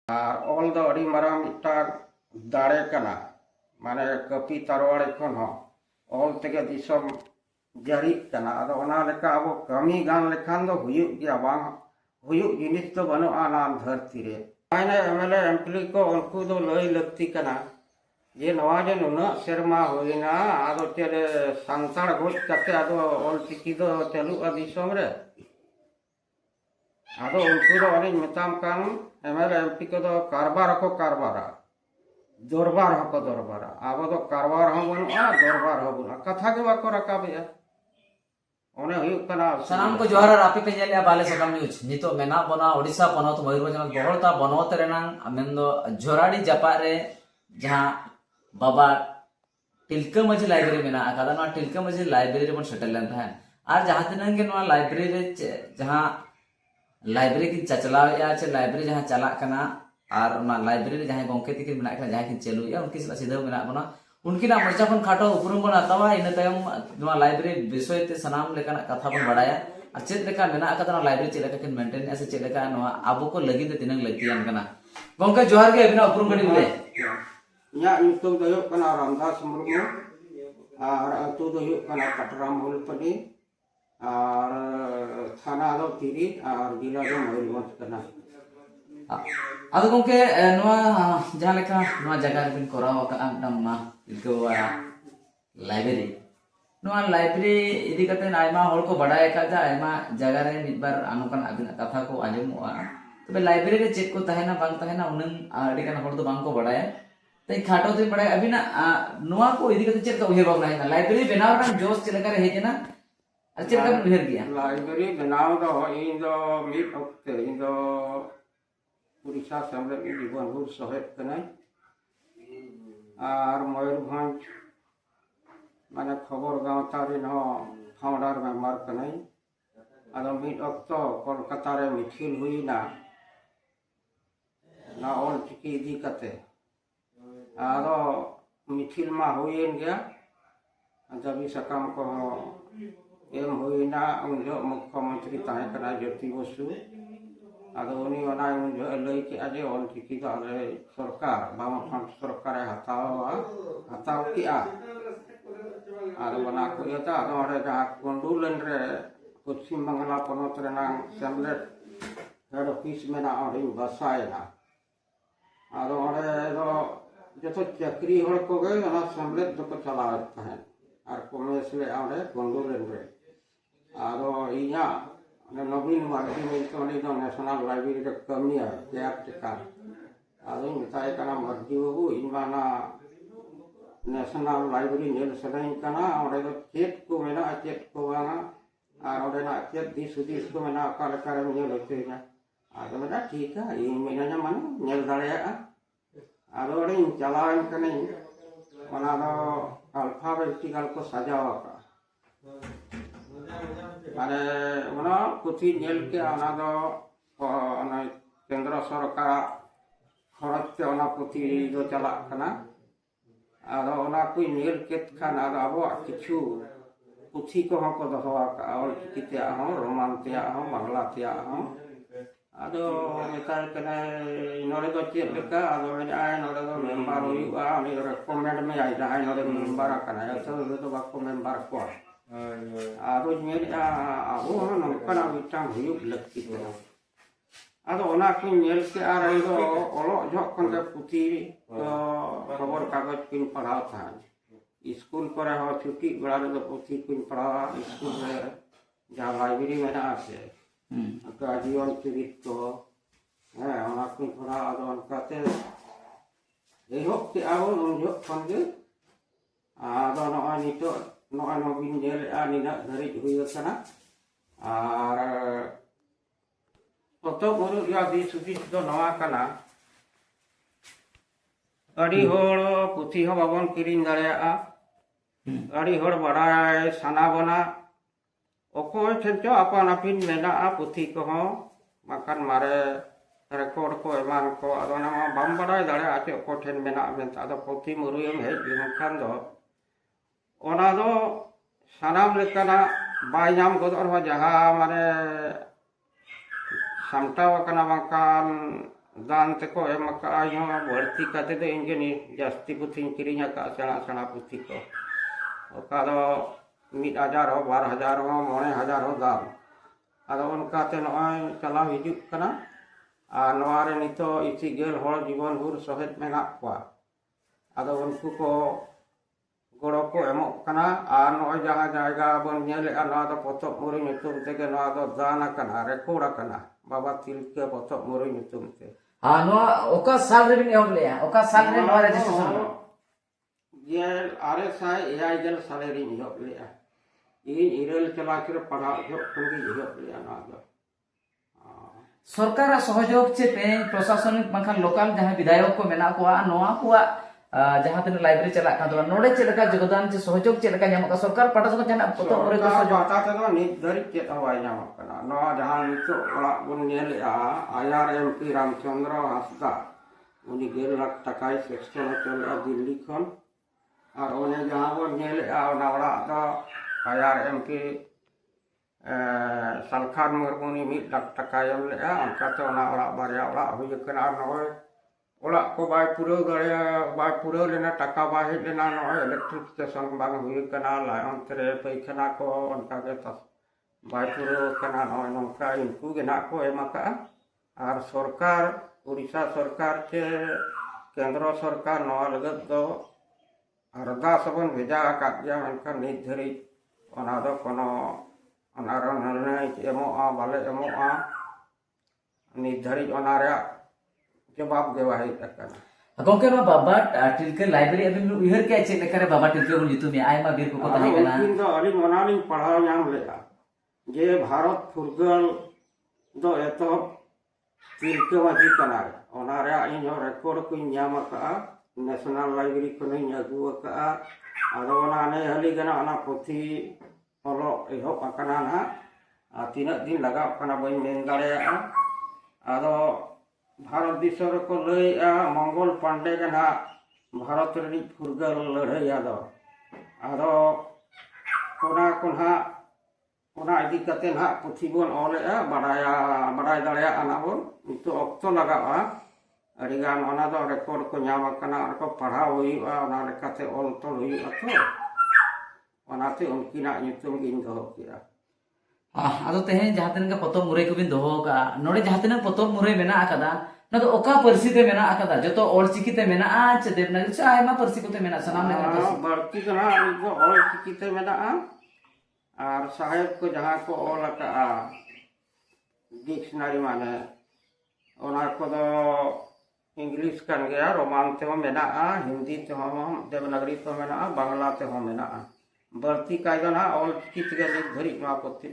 और ऑल दो अड़ी मारांग मिटांग दाड़े कना माने कपी तरवाड़े खन हो ऑल तेगे दिसम जारी कना आदो ओना लेका अब कमी गान लेखान दो हुयुग गया बांग हुयुग जिनिस तो बनुआ नाम धरती रे आइना एमएलए एमपी को उनको दो लई लगती कना ये नवा जे नुना सेरमा होइना आदो चले संसार गोज कते आदो ऑल चिकी दो चलु आ दिसम रे आदो उनको दो अने मिताम कान एमएलए एमपी को दो कारबार को कारबारा दरबार हको दरबारा अब दो कारबार हम बनुआ दरबार हो बुना कथा के बाको रकाबे ओने हुयुग कना सनाम को जोहार आपे पे जेले बाले सकम न्यूज नितो मेना बना ओडिसा पनत मयूरभंज बहरता बनवत रेनांग अमेंदो झोराडी जापा रे जहां बाबा टिलका मजी लाइब्रेरी मेना आकादा ना टिलका मजी लाइब्रेरी बन सेटल लेन था और जहां तिनन के ना लाइब्रेरी रे जहां लाइब्रेरी की चचलाव या चे लाइब्रेरी जहां चला कना और ना लाइब्रेरी जहां गोंके तिकिन मेना कना जहां की चलू या उनकी सीधा मेना बना उनकी ना मर्चा खन खाटो उपरुम बन आतावा इन तयम ना लाइब्रेरी विषय ते सनाम लेकन कथा बन बडाया और चेत लेका मेना आकादा ना लाइब्रेरी चेत लेका किन मेंटेन ऐसे चेत लेका ना आबो को लगी ते तिनंग लगियान कना गोंके जोहार के बिना उपरुम गडी मिले या यूट्यूब दो हुयुग कना रामदास मुर्मू और अतु दो हुयुग कना कटराम हुलपनी और थाना दो तिरी और जिला दो मयूरभंज कना आदो गोंके नवा जहां लेका नवा जगह बिन कोराव का नम्मा इको लाइब्रेरी नवा लाइब्रेरी इदी कते आयमा होल को बडाय का जा आयमा जगह रे मिदबार आनुकन अबिन कथा को आजमोआ तबे लाइब्रेरी रे चेक को तहेना बांग तहेना उनन अडी कन होल तो बांग को बडाय तई खाटो ते बडाय अबिना नवा को इदी कते चेक का उहे बाबना है लाइब्रेरी बनाव रन जोश चलका रे हेजना चेक का उहेर गया लाइब्रेरी बनाव दो इन दो मिड ऑक्टे इन दो उड़ीसा सेमरे जीवन भूर सहेत कनाय और मयूरभंज माने खबर गांवता रिन हो फाउंडर मेंबर कनाय आदो मिड ऑक्टो कोलकाता रे मिथिल हुईना ना ऑल चिकी इदी कते आदो मिथिल मा हुईन गया जबी सकम को एम हुईना उन जो मुख्यमंत्री ताहे कना ज्योति बसु आदो उनी ओना उन जो लई के आजे ऑल चिकी का सरकार बामफ्रंट सरकार हताव किया आदो बना को यता आदो रे जहां कोंडुलन रे पश्चिम बंगाल पनत रेना सेमलेट हेड ऑफिस मेना और बसायना आदो रे दो जतो चक्री हड़ को गए ओना सेमलेट दो को चलावत है और कॉमर्स ले आरे कोंडुलन रे आदो इया नवीन मार्गी मिलते दो नेशनल लाइब्रेरी रे कमी है केयर टेकर आदो मिताय कना मर्जी बाबू इनमाना नेशनल लाइब्रेरी नेल सदाई कना और चेत को मेना चेत को बांगा और ना चेत दिस दिस को मेना का लेका रे नेल होते ना आदो मेना ठीक है इ मेना मन नेल दाड़या आदो रे चलावन कने ओना दो अल्फाबेटिकल को सजावा का माने ओना पुथी नेल के ओना दो ओना केंद्र सरकार खरच ते ओना पुथी दो चला कना आदो ओना कोई नेल केत खान आदो अब किछु पुथी को हको दोहवा का और किते हो रोमान ते हो बांग्ला ते हो आदो मेतार कने नोरे दो चेत लेका आदो आय नोरे दो मेंबर हुआ उनी रेकमेंड में आई जाय नोरे मेंबर कना तो तो बाको मेंबर को आदो नेल आबो नंकना मिटांग हुयुग लक्ति को आदो ओना को नेल के आर दो ओलो जख खन के पुथी खबर कागज किन पढ़ाव था स्कूल पर हो छुट्टी बड़ा रे पुथी किन पढ़ावा स्कूल रे जहां लाइब्रेरी में ना आसे का जीवन चरित्र है ओना को पढ़ा आदो अनकाते एहो के आबो उन जो खन के आदो न नितो नॉय नवीन जेल आनिना धरि हुई कना और तो गुरु या दिस दिस दो नवा कना अड़ी होड़ पुथी हो बाबन किरिन दाड़या अड़ी होड़ बड़ाय साना बना ओकोय ठेन चो अपन अपिन मेना पुथी को हो मकान मारे रेकॉर्ड को एमान को आदो ना बम बड़ाय दाड़या आचे को ठेन मेना मेन आदो पुथी मुरुयम हेज लेनखान दो ओना दो सानाम लेकना बाय नाम गोदर हो जहां माने सामटाव कना बांकान दान तको एम का यो बढ़ती काते दो इनके नि जास्ती पुथी किरिंग का सेना सेना पुथी को ओका दो 1000 हो 12000 हो 9000 हो दाम आदो उनका ते नय चला हिजुक कना आ नवारे नितो इसी गेल हर जीवन भर सहेत मेना को आदो उनको को गड़ो को एमो कना आ नय जहां जायगा बन नेले ना दो पतप मुरे नितुम तेगे ना दो दान कना रेकॉर्ड कना बाबा तिलके पतप मुरे नितुम ते हाँ नो ओका साल रे बिन एहब लेया ओका साल रे नवा रजिस्ट्रेशन गेल आरे साय एआई गेल साले री एहब लेया इन इरेल चला के पढ़ा एहब kungi एहब लेया ना दो सरकार सहयोग चे पे प्रशासनिक बंखान लोकल जहां विधायक को मेना को नोआ को जहां तने लाइब्रेरी चला का तो नोडे चे लका योगदान चे सहयोग चे लका ᱧᱟᱢᱚᱜ सरकार पाटा से जहां पतो मोरे को सहयोग बाता ते नित धरि चे हवाई ᱧᱟᱢᱚᱜ कना नोआ जहां नितो ओला बुन नेलेआ IRMP रामचंद्र हासदा उनी 1.5 लाख टकाय सेक्शन चले दिल्ली खन और ओने जहां बुन नेलेआ ओना ओला दो IRMP सालखान मुरमुनी 1 लाख टकाय लेआ अंका तो ओना ओला बारया ओला हुई कना नोय ओला को बाय पुरो गया बाय पुरो लेना टका बाय लेना नोय इलेक्ट्रिक स्टेशन बांग हुई कना लायन तरे पैखना को उनका के तस बाय पुरो कना नोय नोका इनको गेना को एमाका और सरकार उड़ीसा सरकार के केंद्र सरकार नवा लगत दो अरदास बन भेजा का दिया उनका निर्धारी ओना दो कोनो अनार निर्णय एमोआ बाले एमोआ निर्धारित अनारे जवाब देवा है तकना गोंके मा बाबा टिलके लाइब्रेरी अबिन उहर के चे लेकर बाबा टिलके उन जितु में आय मा बीर को ताहे कना उनकिन दो अली मनाली पढ़ाव नाम लेआ जे भारत फुरगल दो एतो टिलके वाजी कना ओनारे इन रिकॉर्ड को न्याम का नेशनल लाइब्रेरी को नहीं अगु का आदो ओना ने हली गना ओना पोथी ओलो एहो अकना ना तीन दिन लगा कना बई मेन दाड़े आदो भारत दिसर को लैया मंगल पांडे के ना भारत री फुरगल लड़ाई आदो आदो कोना कोना कोना इदी कते ना पुथी बोन ओलेआ बड़ाय दाड़े आना बोन नितो ऑक्टो लगावा अरिगान ओना दो रिकॉर्ड को ᱧᱟᱢ कना को पढ़ाव हुईआ ओना लेकाते ऑल तो हुईआ तो ओनाते उनकिना नितुम गिन दो किया आदो तेहे जहां तने का पतो मुरे को बिन दोहो का नोडे जहां तने पतो मुरे मेना आकादा न तो ओका परसी ते मेना आकादा जो तो ऑल चिकी ते मेना आ चे देवनागरी से आयमा परसी को ते मेना सनाम ने परसी बढ़ती कना इको ऑल चिकी ते मेना और साहेब को जहां को ऑल का डिक्शनरी माने ओना को दो इंग्लिश कन गया रोमान ते हो मेना हिंदी ते हो देवनागरी ते मेना बांग्ला ते हो मेना बढ़ती कायदा ना ऑल चिकी ते धरी मा पोथी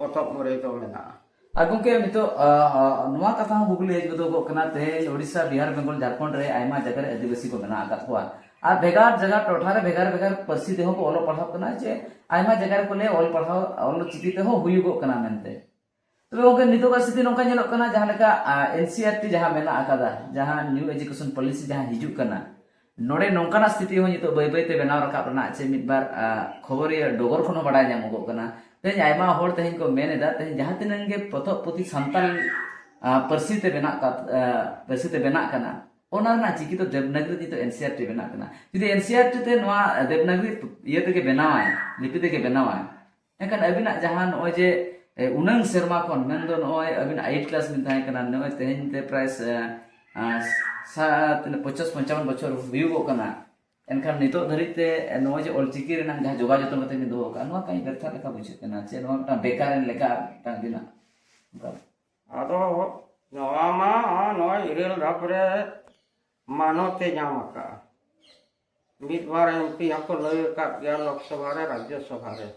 पतप मुरे तो मेना अगुंके मितो नवा कथा गुगली हेज बदो कना ते ओडिसा बिहार बेंगल झारखंड रे आयमा जगह रे आदिवासी को बना आका हुआ आ भेगार जगह टोठा रे भेगार परसी देहो को ओलो पढ़ाव कना जे आयमा जगह को ले ओल पढ़ाव ओल चिकी ते हो हुयुगो कना मेनते तबे ओके नितो का स्थिति नोका जेलो कना जहां लेका एनसीईआरटी जहां मेना आकादा जहां न्यू एजुकेशन पॉलिसी जहां हिजु कना नोडे नोंकाना स्थिति हो नितो बय बय ते बनाव रखा रना चे मिदबार खबर ये डोगर खनो बड़ा ᱧᱟᱢᱚᱜ कना तेज आयमा होड़ तेज को मेनेदा तेज जहां तिनन गे पतो पुति संताल परसी ते बेना कना ओना ना चिकी तो देवनागरी तो एनसीईआरटी बेना कना यदि एनसीईआरटी ते नवा देवनागरी ये ते के बनावा लिपि ते के बनावा एखन अबिना जहां नय जे उनंग शर्मा कोन मेन दो नय अबिना 8 क्लास में थाय कना नय तेज ते प्राइस 50-55 बछर हुयुगो कना एनखान नितो धरिते नोय जे ऑलचिकी रेना जहां जोगा जतन कते दो का नोआ काई व्यर्था लेका बुझे कना चे नोआ ता बेकार लेका ता दिना आदो नोआ मा नोय इरेल रापरे मानोते ᱧᱟᱢᱟᱠᱟ मिद बार एमपी हको लय का गया लोकसभा रे राज्यसभा रे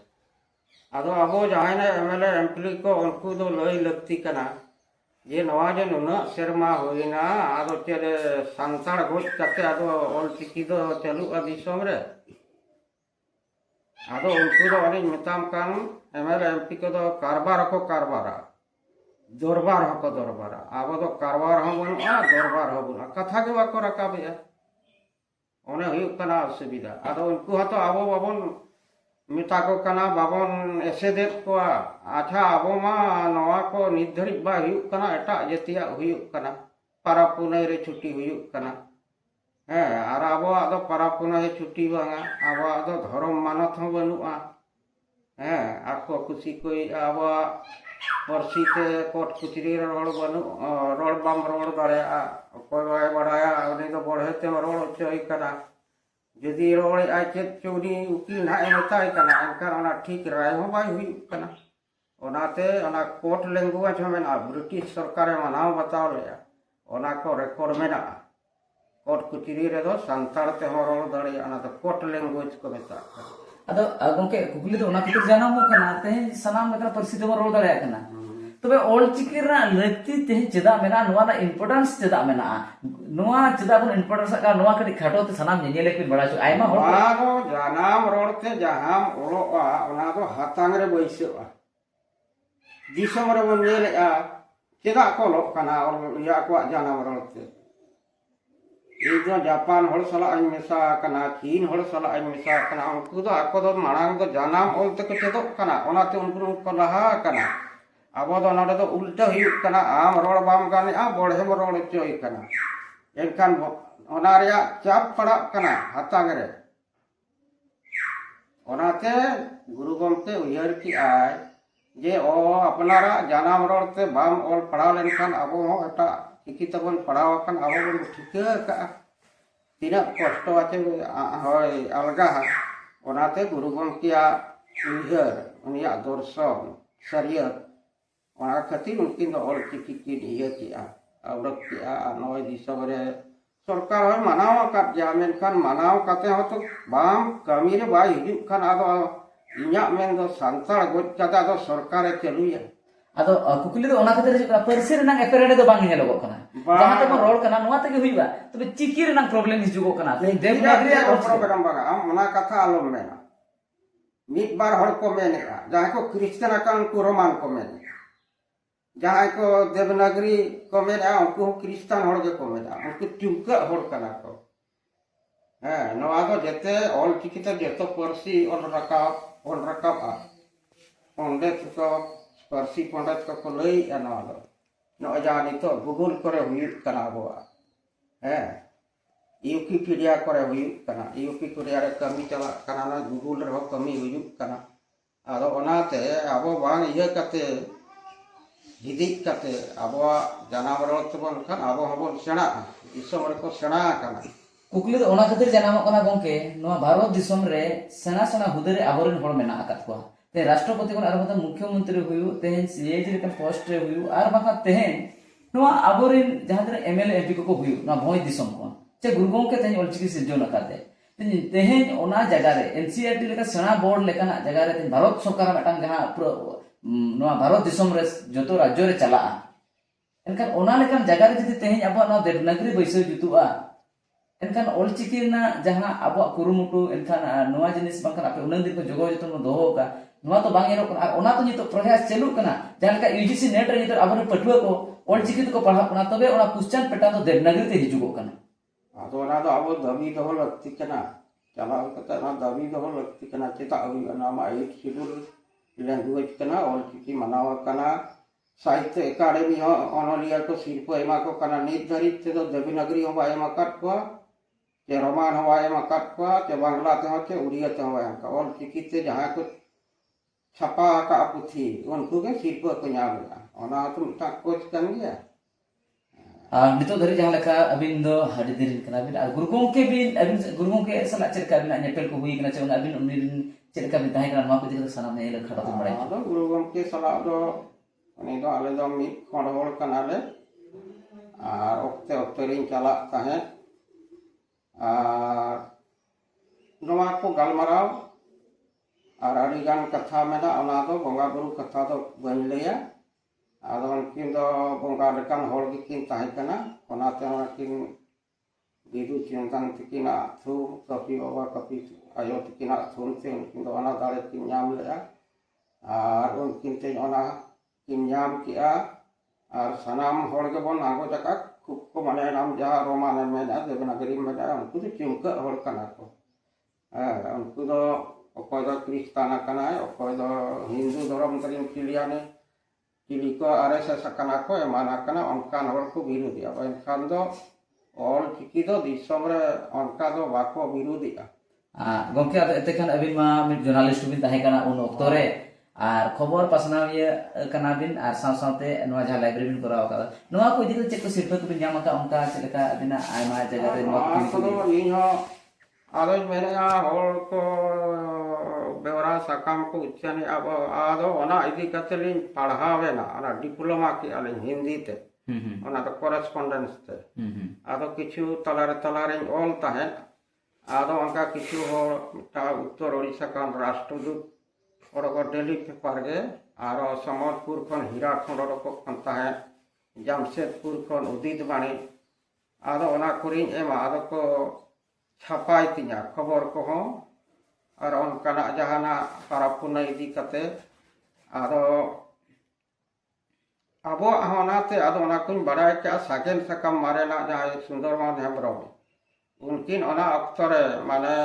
आदो अबो जहां ने एमएलए एमपी को उनको दो लय लगती कना ये नवा जे नुना शर्मा होइना आदो चले संताड़ गोच कते आदो ऑल चिकी दो चालू दिसोम रे आदो उनको दो अने मिताम कान एमएलए एमपी को दो कारबार को कारबारा दरबार को दरबारा आबो दो कारबार हो बनुआ दरबार हो बनुआ कथा के वाको रकाबे ओने हुई कना असुविधा आदो उनको हतो आबो बाबन मिता को कना बाबन ऐसे देख को अच्छा आबो मा नवा को निर्धारित बा हुई कना एटा जतिया हुई कना para punai re cuti huyuk kana ar abawa do para punai cuti banga abawa do dhorom manat hon banua ako kusi koi abawa परसी ते कोट कुचरी रोड बनु रोड बम रोड दड़ेया कोई बाय बड़ाया उनी तो बढ़े ते रोड चोई कना जदि रोड आ चेत चौनी उकिल ना एमताय कना एनकर ओना ठीक राय हो बाय हुई कना ओनाते ओना कोट लैंग्वेज हो मेना ब्रिटिश सरकार मनाव बताव लेया ओना को रिकॉर्ड मेना कोट कुचरी रे दो संताल ते हो रोड दड़ेया ओना तो कोट लैंग्वेज को मेता अदो गोंके कुकुली तो ओना खातिर जानाम कना तेहे सनाम लेकर परसी ते रोड दड़ेया कना तबे ऑल चिकी रा लगती तेहे चेदा मेना नोआ ना इंपोर्टेंस चेदा मेना नोआ चेदा बन इंपोर्टेंस का नोआ कटी खाटो ते सनाम नेनेले के बड़ा जो आयमा हो आगो जानाम रोड ते जहाम ओलोआ ओना दो हातांग रे बैसोआ दिसम रे बन नेलेआ चेदा को लोक कना और या को जानाम रोड ते इदो जापान हड़ सला आई मेसा कना चीन हड़ सला आई मेसा कना उनको दो आको दो मांग दो जानाम ओल ते को चेदो कना ओना ते उनको को लहा कना अब दो नडे दो उल्टा हुयुक कना आम रोड बाम गाने आ बड़े रोड चोई कना एनकान ओना रेया चाप पड़ा कना हातांग रे ओनाते गुरु गमके उयहर की आय जे ओ अपनारा जानाम रोड ते बाम ओल पड़ा लेनखान अब हो एटा चिकी तबन पड़ाव कन अब बन ठिका का तीना कष्ट आचे होय अलगा ओनाते गुरु गमकिया उयहर उनिया दर्शन शरीयत ओना खातिर उनकिन दो ऑल चिकी की दिया किया आवरक किया नय दिसम रे सरकार होय मनाव का जामेन खान मनाव काते हो तो बाम कमी रे बाय हिजुक खान आदो इन्या मेन दो संताल गोज काता दो सरकार चलुया अदो कुकुली तो ओना खातिर जो परसी रना एफरेडे दो बांग नेलो कना जहां तक रोड कना नोआ तक हुईबा तबे चिकी रना प्रॉब्लम हिजुगो कना देवनागरी प्रोग्राम बागा आम ओना कथा आलम मेना मिट बार हड़ को मेनेगा जहां को क्रिश्चियन कान को रोमान को मेने जहां को देवनागरी को मेना उनको क्रिश्चियन हड़ के को मेना उनको चुका हड़ कना को नोआ दो जते ऑल चिकिता जतो परसी ऑल रकाब आ ओंडे को परसी पंडित को लई एना दो नो जानी तो गूगल करे हुयुक कना बोआ यूकिपीडिया करे हुयुक कना यूकिपीडिया रे कमी चला कना ना गूगल रे कमी हुयुक कना आदो ओनाते आबो बांग इया कते हिदिक कते आबो जानाम रोड तबन खान आबो हबो सेना दिसम रे को सेना कना कुकुली तो ओना खातिर जानाम कना गोंके नोआ भारत दिसम रे सेना सेना हुदरे आबोरिन हड़ मेना आकात को ते राष्ट्रपति कोन आर बता मुख्यमंत्री हुयु तेहन सीएज रे पोस्ट रे हुयु आर बाका तेहन नोआ आबोरिन जहां तरे एमएलए एमपी को हुयु ना भोय दिसम को चे गुरुगों के तेहन ऑलचिकी सिजो नकाते तेहन ओना जगह रे एनसीईआरटी लेका सेना बोर्ड लेकाना जगह रे भारत सरकार मटांग जहां नोआ भारत दिसम रे जतो राज्य रे चला एनकान ओना लेकान जगह रे जदि तेहन अब ना देवनागरी बैसो जुतुआ एनकान ऑलचिकी ना जहां अब कुरुमुटु एनकान नोआ जिनिस बांकान आपे उनन दिन को जगह जतो दोहो का नोआ तो बांग एरो कना ओना तो नितो प्रयास चालू कना जहां का यूजीसी नेट रे नितो अब पटुआ को ऑल चिकी को पढ़ा कना तबे ओना क्वेश्चन पेटा तो देवनागरी ते हिजुगो कना आदो ओना दो अब दबी दो लगती कना चला कता ना दबी दो लगती कना चेता हुई नामा एक शेड्यूल लैंग्वेज कना ऑल चिकी मनाव कना साहित्य एकेडमी हो ऑनलियर को शिल्प एमा को कना निर्धारित ते दो देवनागरी हो बा एमा काट को के रोमान हो एमा काट को के बांग्ला ते हो के उड़िया ते हो का ऑल चिकी ते जहां को छापा का पुथी उनको के शिल्प को ᱧᱟᱢᱟ ओना तो ता कोच कन गया नितो धरि जहां लेखा अबिन दो हडी दिन कना बिन गुरुगों के बिन अबिन गुरुगों के सला चरका बिन नेपेल को हुई कना चे अबिन उनी चरका बिन ताहे कना मा को दिख सना ने ले खड़ा तो बड़ाई तो गुरुगों के सला दो उनी दो आले दो मी खण होड़ कना ले आर ओक्ते ओक्ते रिन चला ताहे आर नोवा को गलमराव और अड़ीगान कथा मेना ओना दो बोंगा बुरु कथा दो बन लेया आदो उनकिन दो बोंगा लेकान होड़ गिकिन ताहे कना ओनाते उनकिन बिदु चिंतन तिकिना थु कपि बाबा कपि आयो तिकिना थुनते उनकिन दो ओना दाड़े किन ᱧᱟᱢ लेया और उनकिन ते ओना किन ᱧᱟᱢ किया और सनाम होड़ के बोन आगो जका खूब को माने नाम जहा रोमान मेना देवनागरी मेना उनको तो चिमका होड़ कना को उनको दो अकोय दो क्रिस्ताना कना अकोय दो हिंदू धर्म तरिन पिलियाने चिली को आरएसएस कना को एमाना कना अनकान हर को विरोधिया एनखान दो ऑल चिकी दो दिसम रे अनका दो बाको विरोधिया गंके एतेखान अबिन मा मिड जर्नलिस्ट बिन ताहे कना उन ऑक्टो रे और खबर पासनाविया कना बिन और साव सावते नवा जहां लाइब्रेरी बिन कराव का नवा को इदी चेक को सिरफा को बिन जामा का उनका चेका अबिना आयमा जगह रे नवा को इन हो आदो मेना होल को बेवरा सकाम को उच्चाने अब आदो ओना इदी कतलिन पढ़ावेना ओना डिप्लोमा की आले हिंदी ते ओना तो कॉरेस्पोंडेंस ते आदो किछु तलारे ऑल ताहे आदो उनका किछु हो ता उत्तर ओडिशा का राष्ट्रदूत और डेली पेपर के और समलपुर खन हीराखंड को खनता है जमशेदपुर खन उदित बाणी आदो ओना कुरिन एम आदो को छापाई तिया खबर को हो और उनका जहाना पारापुना इदी कते आदो अबो होनाते आदो ओना कुन बड़ाय के सागेन सकम मारेना जहां सुंदरमान हेम्ब्रम उनकिन ओना अक्तरे माने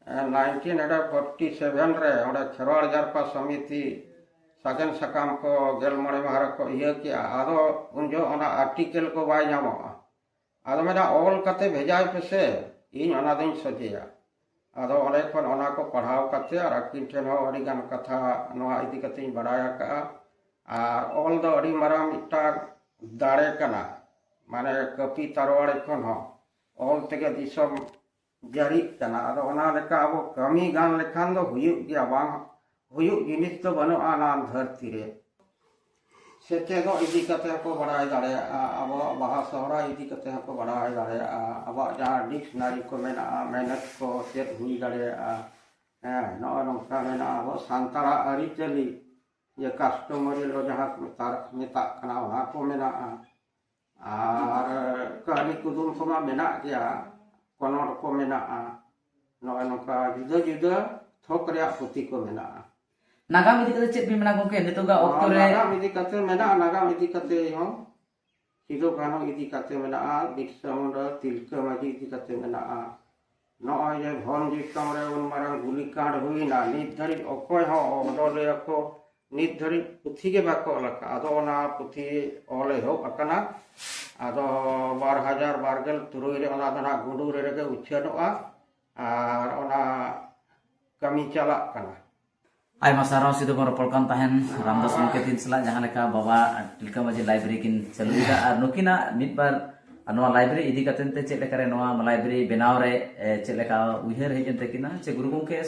1947 रे ओडे खेरवाड़ जारपा समिति सागेन सकाम को गेल मणे मार को इया कि आदो उन जो ओना आर्टिकल को बाय नामो आदो मेरा ऑल कते भेजाय पेसे इन ओना दिन सजिया आदो ओले कोन ओना को पढ़ाव कते और अकिन ठेन हो अडी गान कथा नोआ इदी कते बड़ाया का आ ऑल दो अडी मारा मिटा दाड़े कना माने कपी तरवाड़ कोन हो ऑल तेगे दिसम जारी कना आदो ओना लेका अब कमी गान लेखान दो हुयुग गया बांग हुयुग जिनिस तो बनो आनान धरती रे सेचे दो इदी कते को बड़ाय दाड़े अब बाहा सहरा इदी कते को बड़ाय दाड़े अब जहां डिक्शनरी को मेना मेहनत को चेक हुई दाड़े नो नोका मेना अब सांतारा अरी चली ये कस्टमरी लो जहां मेता कना ओना को मेना और कहानी कुदुम को मेना गया कोनोर को मेना नोका जुदा जुदा थोक रे पुती को मेना नागाम इदी कते चेक भी मेना गंके नितोगा ऑक्टो रे नागाम इदी कते मेना नागाम इदी कते हो सिदो कानो इदी कते मेना बिरसा मुंडा तिलका माजी इदी कते मेना नॉय जे भन जी कमरे उन मारंग गुली कांड हुईना नित धरि अकोय हो ओडले को नित धरि पुथी के बाको लका आदो ओना पुथी ओले हो अकना आदो 2023 रे ओना दना गुडू रे गे उछनोआ और ओना कमी चला कना आयमा साराव सिदो बर पलकान ताहेन रामदास मुके तीन सला जहां लेका बाबा तिलका माजी लाइब्रेरी किन चलुदा और नुकिना मिदबार नवा लाइब्रेरी इदी कतेन ते चेक लेका रे नवा लाइब्रेरी बनाव रे चेक लेका उहर हेजन ते किना चे गुरु गंके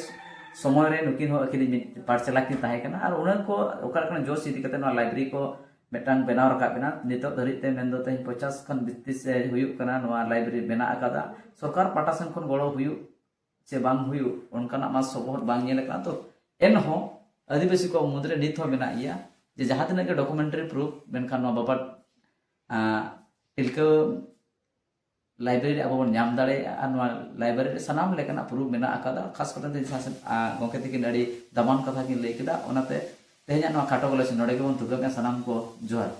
समय रे नुकिन हो अखिल पाठशाला की ताहे कना और उन को ओकर कन जोश इदी कते नवा लाइब्रेरी को मेटांग बनाव रखा बिना नितो धरि ते मेंदो ते 50 खन 32 से हुयु कना नवा लाइब्रेरी बना अकादा सरकार पाटासन खन गड़ो हुयु से बांग हुयु उनकाना मा सबहत बांग नेल कना तो एन हो आदिवासी को मुद्रे नित हो बिना इया जे जहां तने के डॉक्यूमेंटरी प्रूफ मेनखान नवा बाबा तिलका लाइब्रेरी अब बन नाम दाड़े नवा लाइब्रेरी सनाम लेकना प्रूफ मेना अकादा खास करते शासन गंके तकिन अड़ी दमान कथा किन लई केदा ओनाते तेहना नवा खाटो गले नोडे के बन तुगा सनाम को जोहार।